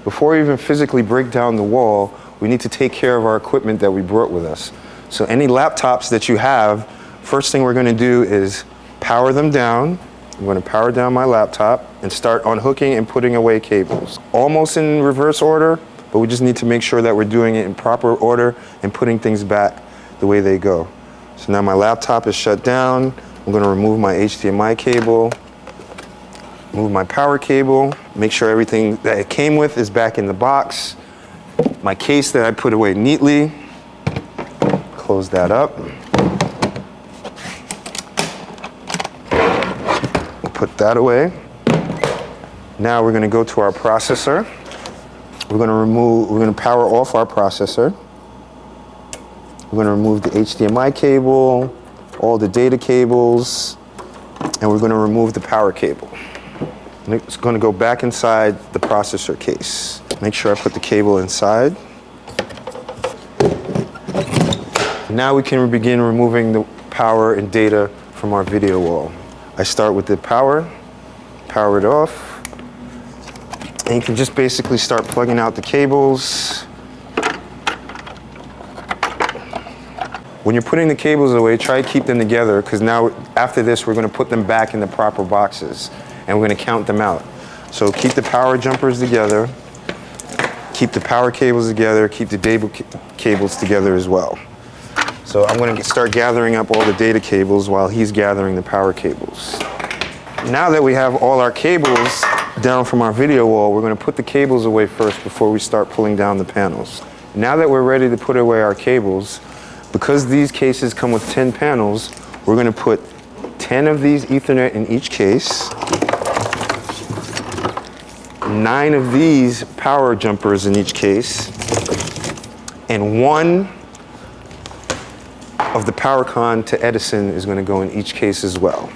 before we even physically break down the wall, we need to take care of our equipment that we brought with us. So any laptops that you have, first thing we're going to do is power them down. I'm going to power down my laptop and start unhooking and putting away cables. Almost in reverse order, but we just need to make sure that we're doing it in proper order and putting things back the way they go. So now my laptop is shut down. I'm going to remove my HDMI cable, move my power cable, make sure everything that it came with is back in the box. My case that I put away neatly, close that up. We'll put that away. Now we're going to go to our processor. We're going to power off our processor. We're going to remove the HDMI cable, all the data cables, and we're going to remove the power cable. It's going to go back inside the processor case. Make sure I put the cable inside. Now we can begin removing the power and data from our video wall. I start with the power it off, and you can just basically start plugging out the cables. When you're putting the cables away, try to keep them together, because now after this we're going to put them back in the proper boxes and we're going to count them out. So keep the power jumpers together, keep the power cables together, keep the data cables together as well. So I'm going to start gathering up all the data cables while he's gathering the power cables. Now that we have all our cables down from our video wall, we're going to put the cables away first before we start pulling down the panels. Now that we're ready to put away our cables, because these cases come with 10 panels, we're going to put 10 of these Ethernet in each case, 9 of these power jumpers in each case, and 1 of the PowerCon to Edison is going to go in each case as well.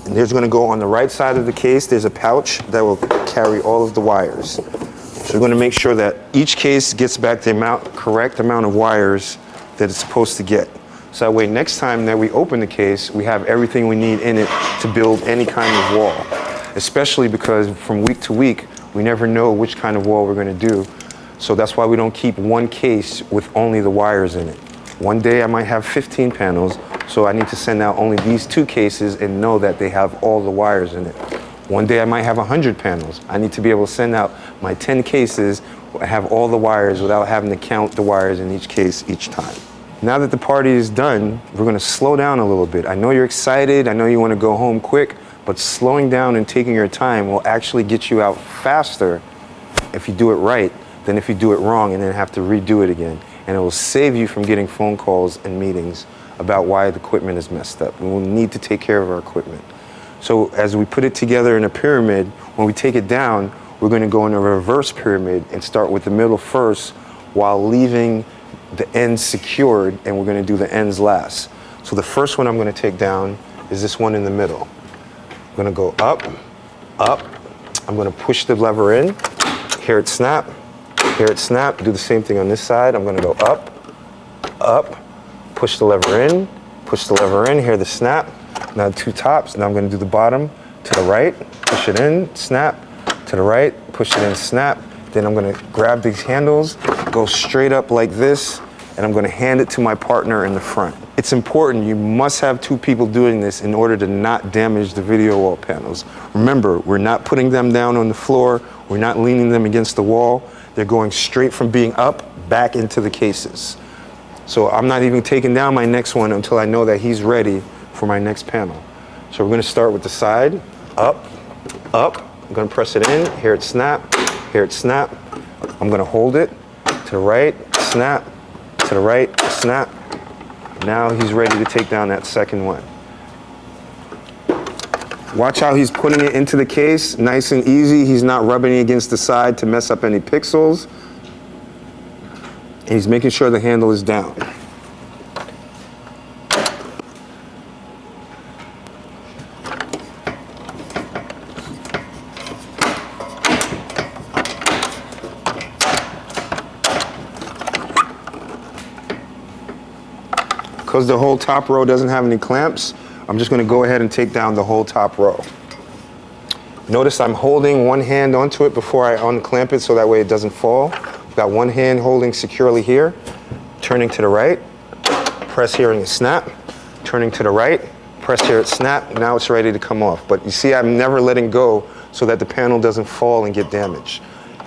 And there's going to go on the right side of the case, there's a pouch that will carry all of the wires. So we're going to make sure that each case gets back the correct amount of wires that it's supposed to get. So that way next time that we open the case, we have everything we need in it to build any kind of wall. Especially because from week to week, we never know which kind of wall we're going to do. So that's why we don't keep one case with only the wires in it. One day I might have 15 panels, so I need to send out only these 2 cases and know that they have all the wires in it. One day I might have 100 panels. I need to be able to send out my 10 cases, have all the wires without having to count the wires in each case each time. Now that the party is done, we're going to slow down a little bit. I know you're excited, I know you want to go home quick, but slowing down and taking your time will actually get you out faster if you do it right than if you do it wrong and then have to redo it again. And it will save you from getting phone calls and meetings about why the equipment is messed up. And we'll need to take care of our equipment. So as we put it together in a pyramid, when we take it down, we're going to go in a reverse pyramid and start with the middle first while leaving the ends secured, and we're going to do the ends last. So the first one I'm going to take down is this one in the middle. I'm going to go up, up. I'm going to push the lever in, hear it snap, do the same thing on this side. I'm going to go up, up, push the lever in, hear the snap. Now 2 tops, now I'm going to do the bottom to the right, push it in, snap, to the right, push it in, snap. Then I'm going to grab these handles, go straight up like this, and I'm going to hand it to my partner in the front. It's important, you must have 2 people doing this in order to not damage the video wall panels. Remember, we're not putting them down on the floor, we're not leaning them against the wall. They're going straight from being up back into the cases. So I'm not even taking down my next one until I know that he's ready for my next panel. So we're going to start with the side, up, up. I'm going to press it in, hear it snap, I'm going to hold it to the right, snap, to the right, snap. Now he's ready to take down that second one. Watch how he's putting it into the case, nice and easy. He's not rubbing it against the side to mess up any pixels. And he's making sure the handle is down. Because the whole top row doesn't have any clamps, I'm just going to go ahead and take down the whole top row. Notice I'm holding one hand onto it before I unclamp it so that way it doesn't fall. Got one hand holding securely here, turning to the right, press here and it snap, turning to the right, press here, it snap, now it's ready to come off. But you see, I'm never letting go so that the panel doesn't fall and get damaged.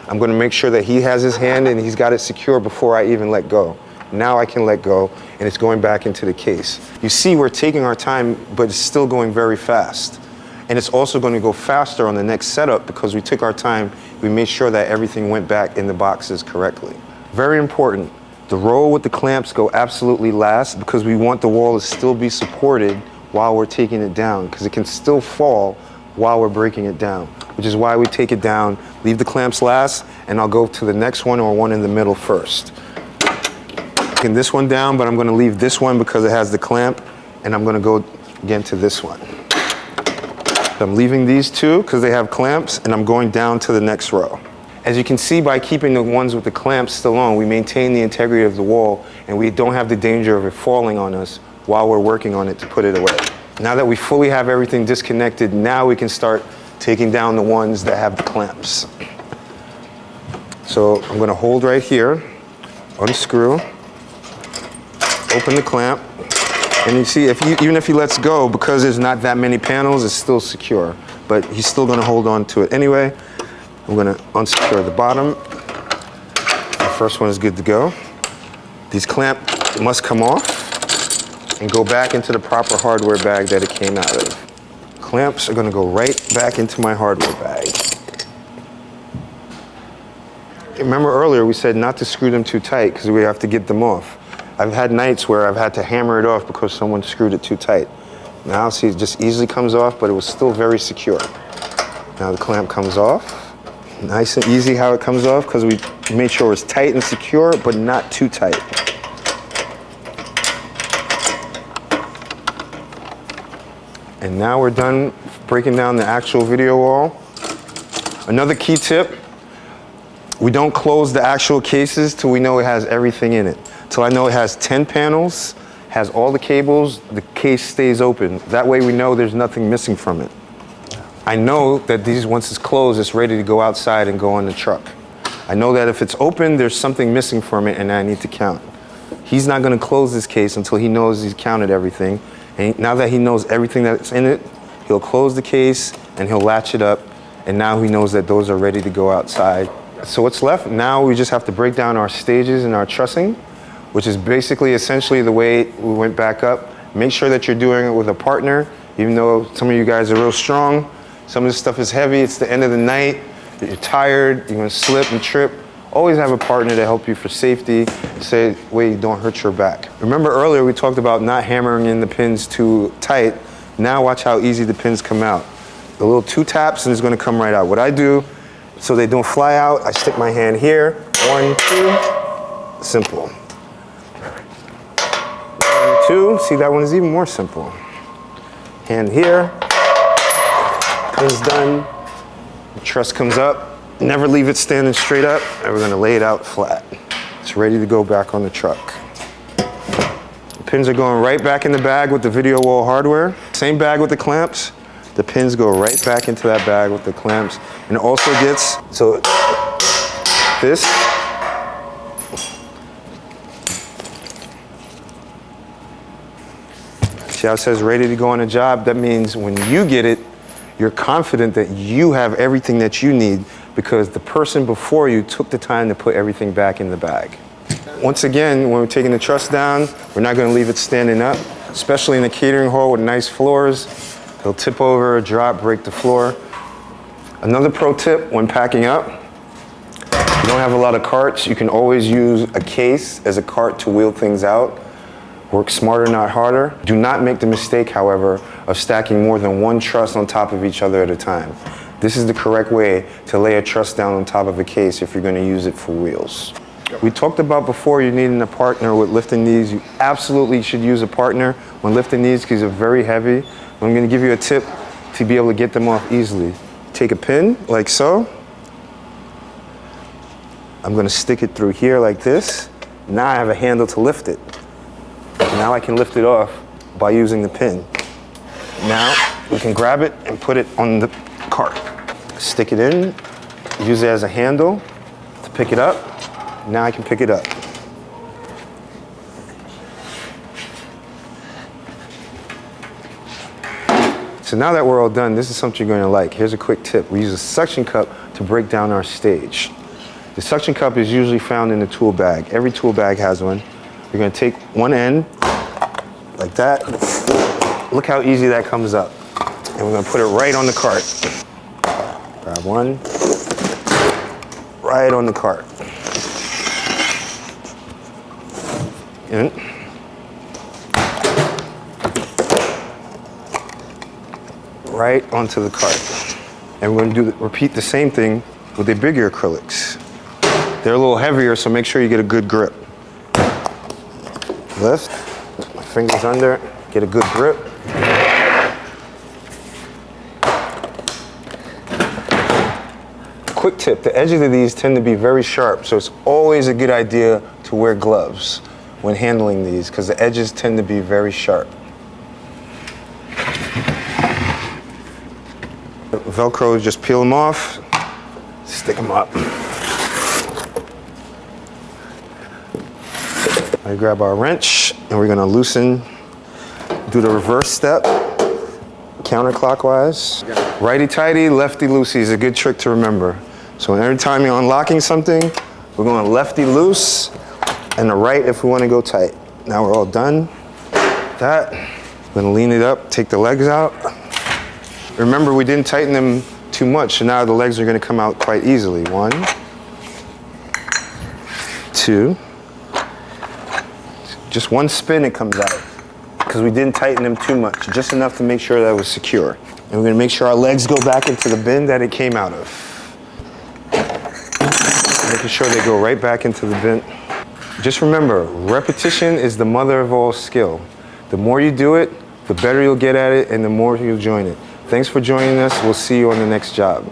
I'm gonna make sure that he has his hand and he's got it secure before I even let go. Now I can let go and it's going back into the case. You see, we're taking our time, but it's still going very fast. And it's also going to go faster on the next setup because we took our time, we made sure that everything went back in the boxes correctly. Very important, the roll with the clamps go absolutely last because we want the wall to still be supported while we're taking it down, because it can still fall while we're breaking it down, which is why we take it down, leave the clamps last, and I'll go to the next one or one in the middle first. Taking this one down, but I'm going to leave this one because it has the clamp, and I'm going to go again to this one. I'm leaving these two because they have clamps, and I'm going down to the next row. As you can see, by keeping the ones with the clamps still on, we maintain the integrity of the wall, and we don't have the danger of it falling on us while we're working on it to put it away. Now that we fully have everything disconnected, now we can start taking down the ones that have the clamps. So I'm going to hold right here, unscrew, open the clamp, and you see, even if he lets go, because there's not that many panels, it's still secure. But he's still going to hold on to it anyway. I'm going to unsecure the bottom. The first one is good to go. These clamps must come off and go back into the proper hardware bag that it came out of. Clamps are going to go right back into my hardware bag. Remember earlier we said not to screw them too tight because we have to get them off. I've had nights where I've had to hammer it off because someone screwed it too tight. Now see, it just easily comes off, but it was still very secure. Now the clamp comes off. Nice and easy how it comes off because we made sure it's tight and secure, but not too tight. And now we're done breaking down the actual video wall. Another key tip, we don't close the actual cases till we know it has everything in it. Till I know it has 10 panels, has all the cables, the case stays open. That way we know there's nothing missing from it. I know that once it's closed, it's ready to go outside and go on the truck. I know that if it's open, there's something missing from it and I need to count. He's not gonna close this case until he knows he's counted everything. And now that he knows everything that's in it, he'll close the case and he'll latch it up. And now he knows that those are ready to go outside. So what's left? Now we just have to break down our stages and our trussing, which is basically essentially the way we went back up. Make sure that you're doing it with a partner, even though some of you guys are real strong. Some of this stuff is heavy, it's the end of the night, you're tired, you're gonna slip and trip. Always have a partner to help you for safety, so that way you don't hurt your back. Remember earlier we talked about not hammering in the pins too tight. Now watch how easy the pins come out. A little 2 taps and it's gonna come right out. What I do, so they don't fly out, I stick my hand here, 1, 2, simple. 1, 2, see that one is even more simple. Hand here, pin's done, the truss comes up, never leave it standing straight up, and we're gonna lay it out flat. It's ready to go back on the truck. The pins are going right back in the bag with the video wall hardware. Same bag with the clamps. The pins go right back into that bag with the clamps. And it also gets, so this, see how it says ready to go on a job? That means when you get it, you're confident that you have everything that you need because the person before you took the time to put everything back in the bag. Once again, when we're taking the truss down, we're not going to leave it standing up, especially in a catering hall with nice floors. It'll tip over, drop, break the floor. Another pro tip when packing up, if you don't have a lot of carts, you can always use a case as a cart to wheel things out. Work smarter, not harder. Do not make the mistake, however, of stacking more than one truss on top of each other at a time. This is the correct way to lay a truss down on top of a case if you're going to use it for wheels. We talked about before you needing a partner with lifting these. You absolutely should use a partner when lifting these because they're very heavy. I'm going to give you a tip to be able to get them off easily. Take a pin like so. I'm going to stick it through here like this. Now I have a handle to lift it. Now I can lift it off by using the pin. Now we can grab it and put it on the cart. Stick it in, use it as a handle to pick it up. Now I can pick it up. So now that we're all done, this is something you're going to like. Here's a quick tip. We use a suction cup to break down our stage. The suction cup is usually found in the tool bag. Every tool bag has one. You're going to take one end, like that. Look how easy that comes up. And we're going to put it right on the cart. Grab one, right on the cart. In. Right onto the cart. And we're going to repeat the same thing with the bigger acrylics. They're a little heavier, so make sure you get a good grip. Lift, my fingers under, get a good grip. Quick tip, the edges of these tend to be very sharp, so it's always a good idea to wear gloves when handling these, because the edges tend to be very sharp. Velcro, just peel them off, stick them up. I grab our wrench and we're gonna loosen, do the reverse step, counterclockwise. Righty-tighty, lefty-loosey is a good trick to remember. So every time you're unlocking something, we're going lefty-loose and the right if we wanna go tight. Now we're all done. That, we're gonna lean it up, take the legs out. Remember, we didn't tighten them too much, so now the legs are gonna come out quite easily. 1, 2. Just one spin, it comes out, because we didn't tighten them too much, just enough to make sure that it was secure. And we're gonna make sure our legs go back into the bin that it came out of. Making sure they go right back into the bin. Just remember, repetition is the mother of all skill. The more you do it, the better you'll get at it and the more you'll join it. Thanks for joining us. We'll see you on the next job.